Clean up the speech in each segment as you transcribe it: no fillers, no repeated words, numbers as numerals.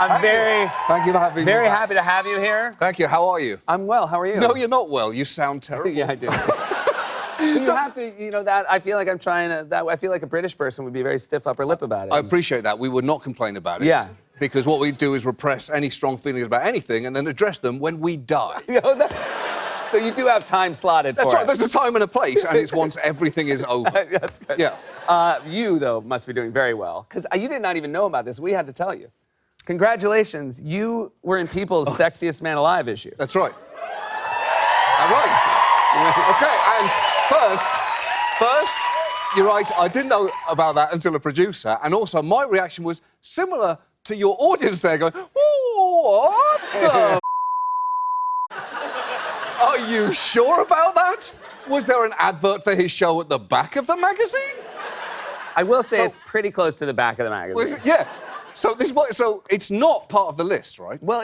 I'm Thank you for having me. very back. happy to have you here. Thank you. How are you? I'm well. How are you? No, you're not well. You sound terrible. Yeah, I do. You have to, that I feel like I'm trying to, I feel like a British person would be very stiff upper lip about it. I appreciate that. We would not complain about it. Yeah. Because what we do is repress any strong feelings about anything and then address them when we die. So you do have time slotted That's for right. it. There's a time and a place, and it's once everything is over. That's good. Yeah. You, though, must be doing very well. Because you did not even know about this. We had to tell you. Congratulations. You were in People's Sexiest Man Alive issue. That's right. All right. Okay, and first, you're right, I didn't know about that until a producer, and also my reaction was similar to your audience there going, what the Are you sure about that? Was there an advert for his show at the back of the magazine? I will say it's pretty close to the back of the magazine. Was it? Yeah. So it's not part of the list, right? Well,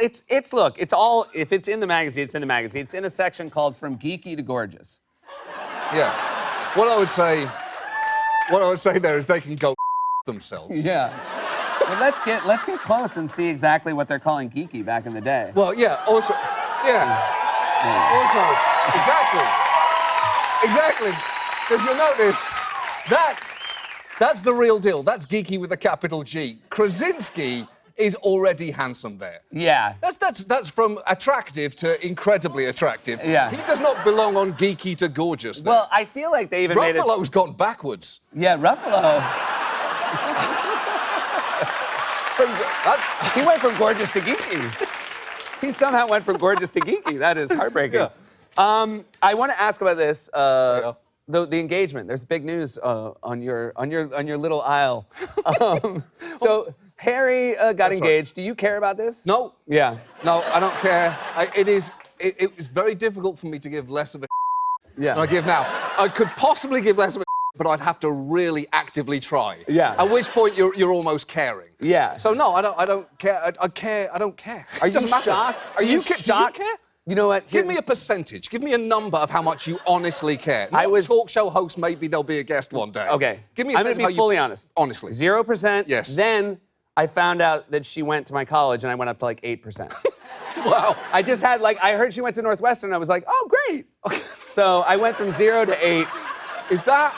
look, it's all, if it's in the magazine, it's in the magazine. It's in a section called From Geeky to Gorgeous. Yeah. What I would say there is they can go themselves. Yeah. Well, let's get close and see exactly what they're calling geeky back in the day. Well, yeah, also, yeah. Also, exactly. Because you'll notice that's the real deal. That's geeky with a capital G. Krasinski is already handsome there. Yeah. That's from attractive to incredibly attractive. Yeah. He does not belong on geeky to gorgeous there. Well, I feel like they even made it... Ruffalo's gone backwards. Yeah, Ruffalo. He went from gorgeous to geeky. He somehow went from gorgeous to geeky. That is heartbreaking. Yeah. I want to ask about this. The engagement. There's big news on your little aisle. So Harry got engaged. Right. Do you care about this? No. Yeah. No, I don't care. It was very difficult for me to give less of a than I give now. I could possibly give less of a but I'd have to really actively try. Yeah. At which point you're almost caring. Yeah. So no, I don't care. I don't care. Are It doesn't you matter. shocked? Do you shocked? care? You know what? Give me a percentage. Give me a number of how much you honestly care. I was talk show host. Maybe there'll be a guest one day. Okay. Give me a I'm sense going to be fully honest. Honestly. 0%. Yes. Then I found out that she went to my college, and I went up to like 8%. Wow. I just had I heard she went to Northwestern, and I was like, oh, great. Okay. So I went from 0 to 8. Is that...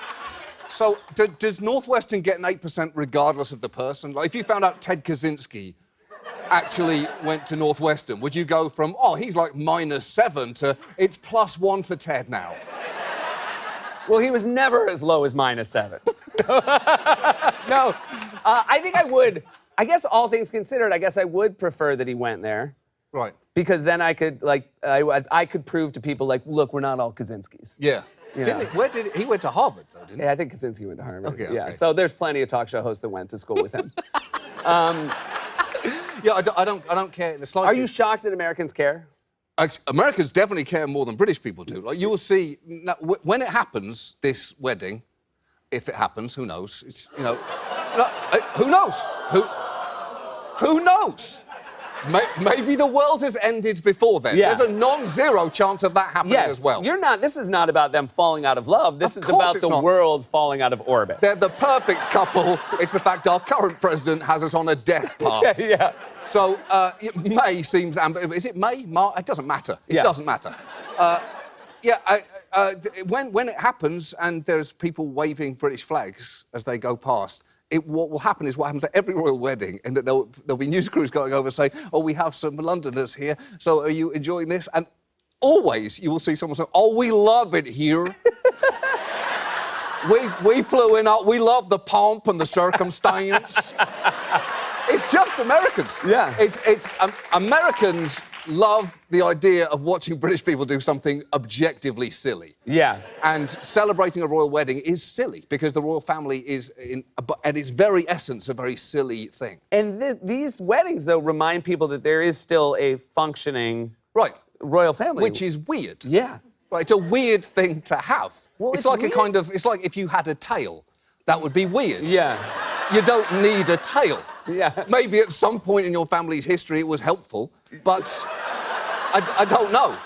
So, does Northwestern get an 8% regardless of the person? Like, if you found out Ted Kaczynski actually went to Northwestern, would you go from, oh, he's like -7 to it's +1 for Ted now? Well, he was never as low as -7. No, I think I would. I guess all things considered, I guess I would prefer that he went there. Right. Because then I could, I could prove to people, look, we're not all Kaczynskis. Yeah. Yeah. He went to Harvard, though, didn't he? Yeah, I think Kaczynski went to Harvard. Okay, yeah. okay. So there's plenty of talk show hosts that went to school with him. Yeah, I don't care in the slightest. Are you shocked that Americans care? Americans definitely care more than British people do. Like, you will see, when it happens, this wedding, if it happens, who knows? It's, who knows? Who knows? Maybe the world has ended before then. Yeah. There's a non-zero chance of that happening as well. This is not about them falling out of love. This is about the world falling out of orbit. They're the perfect couple. It's the fact our current president has us on a death path. Yeah. So, May seems... Is it May? March? It doesn't matter. It doesn't matter. When it happens and there's people waving British flags as they go past, what will happen is what happens at every royal wedding, and that there'll be news crews going over saying, oh, we have some Londoners here, so are you enjoying this? And always you will see someone say, oh, we love it here. we flew in, we love the pomp and the circumstance. It's just Americans. Yeah. It's Americans love the idea of watching British people do something objectively silly. Yeah. And celebrating a royal wedding is silly because the royal family is, at its very essence, a very silly thing. And these weddings, though, remind people that there is still a functioning royal family. Which is weird. Yeah. Right, it's a weird thing to have. Well, it's like weird. It's like if you had a tail. That would be weird. Yeah. You don't need a tail. Yeah. Maybe at some point in your family's history it was helpful, but I don't know.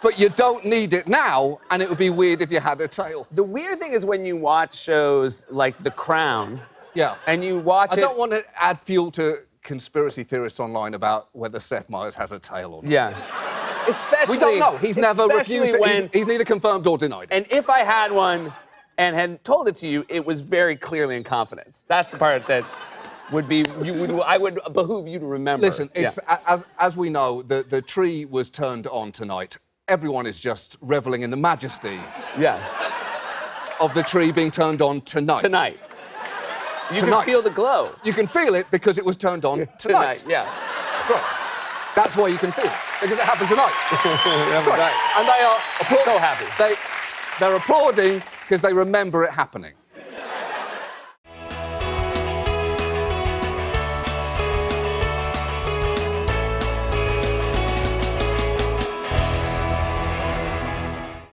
But you don't need it now, and it would be weird if you had a tail. The weird thing is when you watch shows like The Crown. Yeah. And you watch I don't want to add fuel to conspiracy theorists online about whether Seth Meyers has a tail or not. Yeah. Especially. We don't know. He's never especially refused it. when- He's neither confirmed or denied it. And if I had one and had told it to you, it was very clearly in confidence. That's the part that would be, I would behoove you to remember. Listen, it's, as we know, the tree was turned on tonight. Everyone is just reveling in the majesty Yeah. of the tree being turned on tonight. Tonight. You Tonight. can feel the glow. You can feel it because it was turned on tonight. Yeah. That's right. That's why you can feel it, because it happened tonight. Right. And they are So happy. They're applauding because they remember it happening.